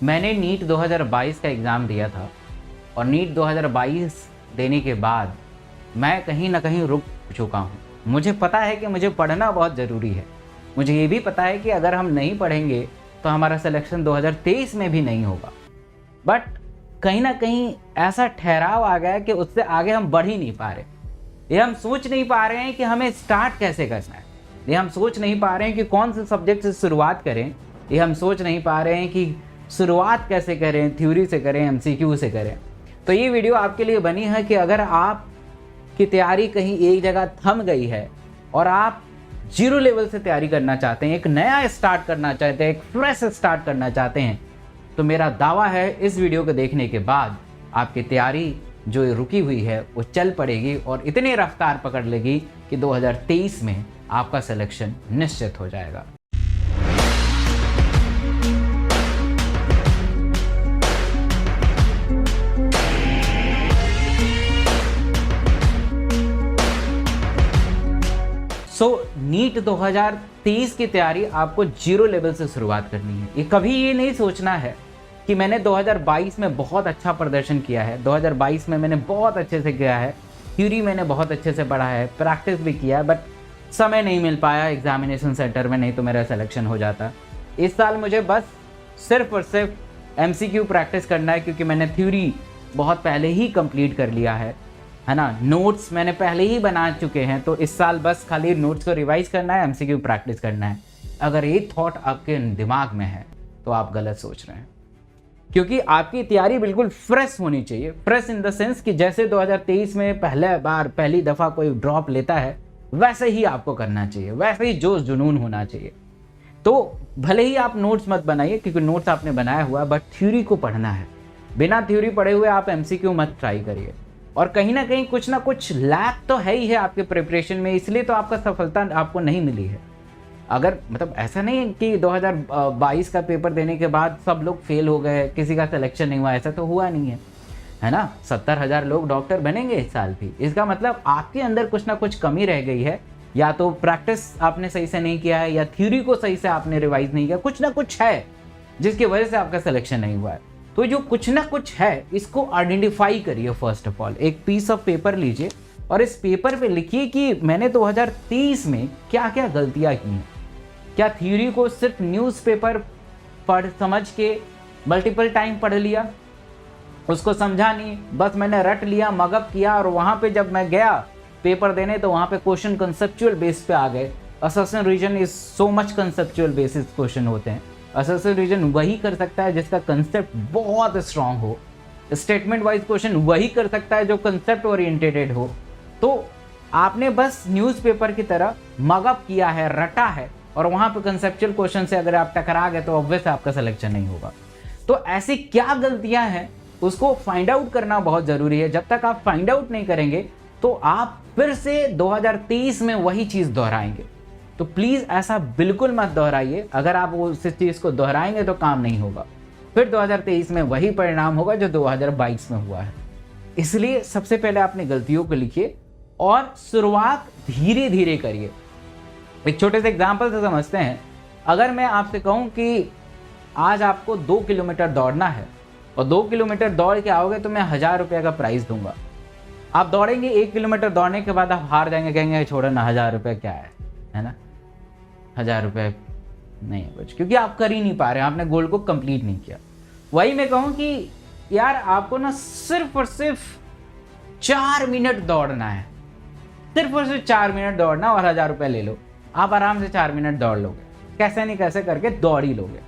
मैंने नीट 2022 का एग्ज़ाम दिया था और नीट 2022 देने के बाद मैं कहीं ना कहीं रुक चुका हूँ। मुझे पता है कि मुझे पढ़ना बहुत ज़रूरी है। मुझे ये भी पता है कि अगर हम नहीं पढ़ेंगे तो हमारा सिलेक्शन 2023 में भी नहीं होगा। बट कहीं ना कहीं ऐसा ठहराव आ गया है कि उससे आगे हम बढ़ ही नहीं पा रहे। ये हम सोच नहीं पा रहे हैं कि हमें स्टार्ट कैसे करना है। ये हम सोच नहीं पा रहे हैं कि कौन से सब्जेक्ट से शुरुआत करें। ये हम सोच नहीं पा रहे हैं कि शुरुआत कैसे करें, थ्योरी से करें, एमसीक्यू से करें। तो ये वीडियो आपके लिए बनी है कि अगर आप की तैयारी कहीं एक जगह थम गई है और आप जीरो लेवल से तैयारी करना चाहते हैं, एक नया स्टार्ट करना चाहते हैं, एक फ्रेश स्टार्ट करना चाहते हैं, तो मेरा दावा है इस वीडियो को देखने के बाद आपकी तैयारी जो रुकी हुई है वो चल पड़ेगी और इतनी रफ्तार पकड़ लेगी कि 2023 में आपका सिलेक्शन निश्चित हो जाएगा। नीट 2023 की तैयारी आपको जीरो लेवल से शुरुआत करनी है। ये कभी ये नहीं सोचना है कि मैंने 2022 में बहुत अच्छा प्रदर्शन किया है, 2022 में मैंने बहुत अच्छे से किया है, थ्योरी मैंने बहुत अच्छे से पढ़ा है, प्रैक्टिस भी किया है, बट समय नहीं मिल पाया एग्जामिनेशन सेंटर में, नहीं तो मेरा सिलेक्शन हो जाता। इस साल मुझे बस सिर्फ और सिर्फ एमसीक्यू प्रैक्टिस करना है क्योंकि मैंने थ्योरी बहुत पहले ही कंप्लीट कर लिया है ना। नोट्स मैंने पहले ही बना चुके हैं, तो इस साल बस खाली नोट्स को रिवाइज करना है, एमसीक्यू प्रैक्टिस करना है। अगर ये थॉट आपके दिमाग में है तो आप गलत सोच रहे हैं, क्योंकि आपकी तैयारी बिल्कुल फ्रेश होनी चाहिए। फ्रेश इन द सेंस कि जैसे 2023 में पहली दफ़ा कोई ड्रॉप लेता है वैसे ही आपको करना चाहिए, वैसे ही जोश जुनून होना चाहिए। तो भले ही आप नोट्स मत बनाइए क्योंकि नोट्स आपने बनाया हुआ है, बट थ्योरी को पढ़ना है। बिना थ्योरी पढ़े हुए आप एमसीक्यू मत ट्राई करिए। और कहीं ना कुछ लैक तो है ही है आपके प्रिपरेशन में, इसलिए तो आपका सफलता आपको नहीं मिली है। अगर मतलब ऐसा नहीं है कि 2022 का पेपर देने के बाद सब लोग फेल हो गए, किसी का सिलेक्शन नहीं हुआ, ऐसा तो हुआ नहीं है ना। 70,000 लोग डॉक्टर बनेंगे इस साल भी। इसका मतलब आपके अंदर कुछ ना कुछ कमी रह गई है, या तो प्रैक्टिस आपने सही से नहीं किया है या थ्योरी को सही से आपने रिवाइज नहीं किया। कुछ ना कुछ है जिसकी वजह से आपका सिलेक्शन नहीं हुआ है। तो जो कुछ ना कुछ है इसको आइडेंटिफाई करिए। फर्स्ट ऑफ ऑल एक पीस ऑफ पेपर लीजिए और इस पेपर पे लिखिए कि मैंने 2023 में क्या क्या गलतियां की हैं। क्या थ्योरी को सिर्फ न्यूज़पेपर पढ़ समझ के मल्टीपल टाइम पढ़ लिया, उसको समझा नहीं, बस मैंने रट लिया, मगअप किया, और वहाँ पे जब मैं गया पेपर देने तो वहाँ पे क्वेश्चन कंसेप्चुअल बेस पे आ गए। Assertion reason is so much conceptual basis question होते हैं। असर्शन रीजन वही कर सकता है जिसका कंसेप्ट बहुत स्ट्रांग हो। स्टेटमेंट वाइज क्वेश्चन वही कर सकता है जो कंसेप्ट ओरिएंटेड हो। तो आपने बस न्यूज़पेपर की तरह मगअप किया है, रटा है, और वहाँ पे कंसेप्चुअल क्वेश्चन से अगर आप टकरा गए तो ऑब्वियस आपका सिलेक्शन नहीं होगा। तो ऐसी क्या गलतियाँ हैं उसको फाइंड आउट करना बहुत ज़रूरी है। जब तक आप फाइंड आउट नहीं करेंगे तो आप फिर से 2023 में वही चीज़ दोहराएंगे। तो प्लीज़ ऐसा बिल्कुल मत दोहराइए। अगर आप उस चीज़ को दोहराएंगे तो काम नहीं होगा, फिर 2023 में वही परिणाम होगा जो 2022 में हुआ है। इसलिए सबसे पहले अपनी गलतियों को लिखिए और शुरुआत धीरे धीरे करिए। एक छोटे से एग्जाम्पल से समझते हैं। अगर मैं आपसे कहूँ कि आज आपको 2 किलोमीटर दौड़ना है और 2 किलोमीटर दौड़ के आओगे तो मैं 1000 रुपये का प्राइस दूंगा। आप दौड़ेंगे, 1 किलोमीटर दौड़ने के बाद आप हार जाएंगे, कहेंगे छोड़ो ना, 1000 रुपये क्या है ना, 1000 रुपये नहीं है कुछ, क्योंकि आप कर ही नहीं पा रहे हैं, आपने गोल को कंप्लीट नहीं किया। वही मैं कहूँ कि यार आपको ना सिर्फ और सिर्फ 4 मिनट दौड़ना है, सिर्फ और सिर्फ 4 मिनट दौड़ना और 1000 रुपये ले लो। आप आराम से 4 मिनट दौड़ लोगे, कैसे नहीं कैसे करके दौड़ ही लोगे।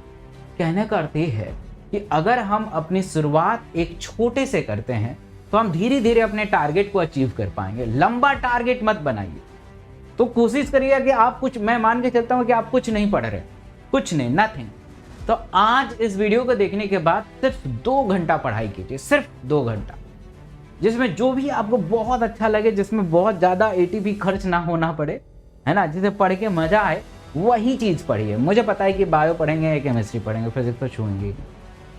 कहने का अर्थ ये है कि अगर हम अपनी शुरुआत एक छोटे से करते हैं तो हम धीरे धीरे अपने टारगेट को अचीव कर पाएंगे। लंबा टारगेट मत बनाइए। तो कोशिश करिए कि आप कुछ, मैं मान के चलता हूं कि आप कुछ नहीं पढ़ रहे, कुछ नहीं, नथिंग। तो आज इस वीडियो को देखने के बाद सिर्फ 2 घंटा पढ़ाई कीजिए, सिर्फ 2 घंटा, जिसमें जो भी आपको बहुत अच्छा लगे, जिसमें बहुत ज़्यादा एटीपी खर्च ना होना पड़े, है ना, जिसे पढ़ के मज़ा आए, वही चीज़ पढ़िए। मुझे पता है कि बायो पढ़ेंगे या केमिस्ट्री पढ़ेंगे, फिजिक्स तो छूएंगे,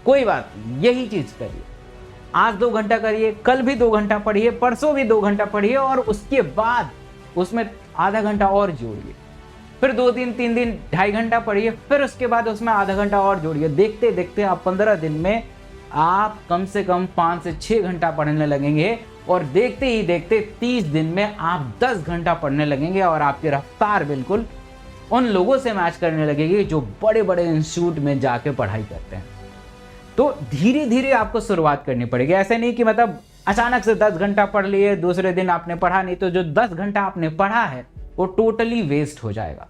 कोई बात नहीं, यही चीज़ करिए। आज 2 घंटा करिए, कल भी 2 घंटा पढ़िए, परसों भी 2 घंटा पढ़िए, और उसके बाद उसमें आधा घंटा और जोड़िए। फिर 2 दिन 3 दिन 2.5 घंटा पढ़िए, फिर उसके बाद उसमें आधा घंटा और जोड़िए। देखते देखते आप 15 दिन में आप कम से कम 5 से 6 घंटा पढ़ने लगेंगे, और देखते ही देखते 30 दिन में आप 10 घंटा पढ़ने लगेंगे, और आपकी रफ्तार बिल्कुल उन लोगों से मैच करने लगेगी जो बड़े बड़े इंस्टीट्यूट में जाके पढ़ाई करते हैं। तो धीरे धीरे आपको शुरुआत करनी पड़ेगी। ऐसे नहीं कि मतलब अचानक से 10 घंटा पढ़ लिए, दूसरे दिन आपने पढ़ा नहीं, तो जो 10 घंटा आपने पढ़ा है वो टोटली वेस्ट हो जाएगा।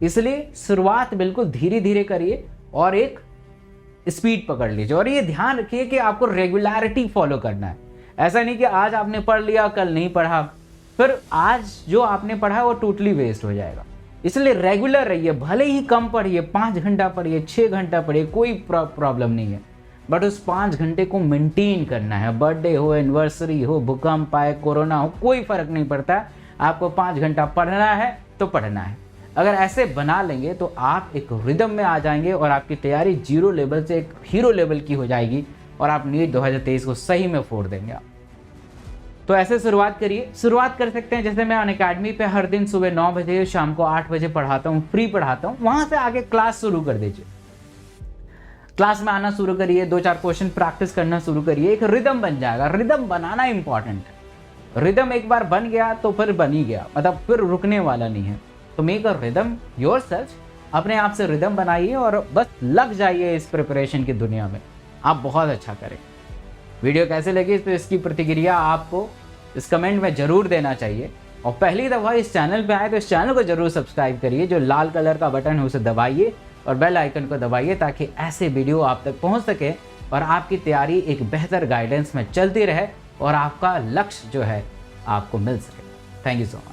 इसलिए शुरुआत बिल्कुल धीरे धीरे करिए और एक स्पीड पकड़ लीजिए, और ये ध्यान रखिए कि आपको रेगुलरिटी फॉलो करना है। ऐसा नहीं कि आज आपने पढ़ लिया कल नहीं पढ़ा, फिर आज जो आपने पढ़ा वो टोटली वेस्ट हो जाएगा। इसलिए रेगुलर रहिए, भले ही कम पढ़िए, 5 घंटा पढ़िए, 6 घंटा पढ़िए, कोई प्रॉब्लम नहीं है, बट उस 5 घंटे को मेंटेन करना है। बर्थडे हो, एनिवर्सरी हो, भूकंप आए, कोरोना हो, कोई फर्क नहीं पड़ता, आपको 5 घंटा पढ़ना है तो पढ़ना है। अगर ऐसे बना लेंगे तो आप एक रिदम में आ जाएंगे और आपकी तैयारी 0 लेवल से एक हीरो लेवल की हो जाएगी, और आप नीट 2023 को सही में फोड़ देंगे आप। तो ऐसे शुरुआत करिए। शुरुआत कर सकते हैं, जैसे मैं अनअकैडमी पे हर दिन सुबह 9 बजे, शाम को 8 बजे पढ़ाता हूँ, फ्री पढ़ाता हूँ, वहाँ से आगे क्लास शुरू कर दीजिए। क्लास में आना शुरू करिए, 2-4 क्वेश्चन प्रैक्टिस करना शुरू करिए, एक रिदम बन जाएगा। रिदम बनाना इंपॉर्टेंट है। रिदम एक बार बन गया तो फिर बन ही गया, मतलब फिर रुकने वाला नहीं है। तो मेक अ रिदम योरसेल्फ, अपने आप से रिदम बनाइए और बस लग जाइए इस प्रिपरेशन की दुनिया में, आप बहुत अच्छा करें। वीडियो कैसे लगी तो इसकी प्रतिक्रिया आपको इस कमेंट में ज़रूर देना चाहिए, और पहली दफ़ा इस चैनल पे आए तो इस चैनल को ज़रूर सब्सक्राइब करिए, जो लाल कलर का बटन है उसे दबाइए और बेल आइकन को दबाइए, ताकि ऐसे वीडियो आप तक पहुंच सके और आपकी तैयारी एक बेहतर गाइडेंस में चलती रहे और आपका लक्ष्य जो है आपको मिल सके। Thank you so much.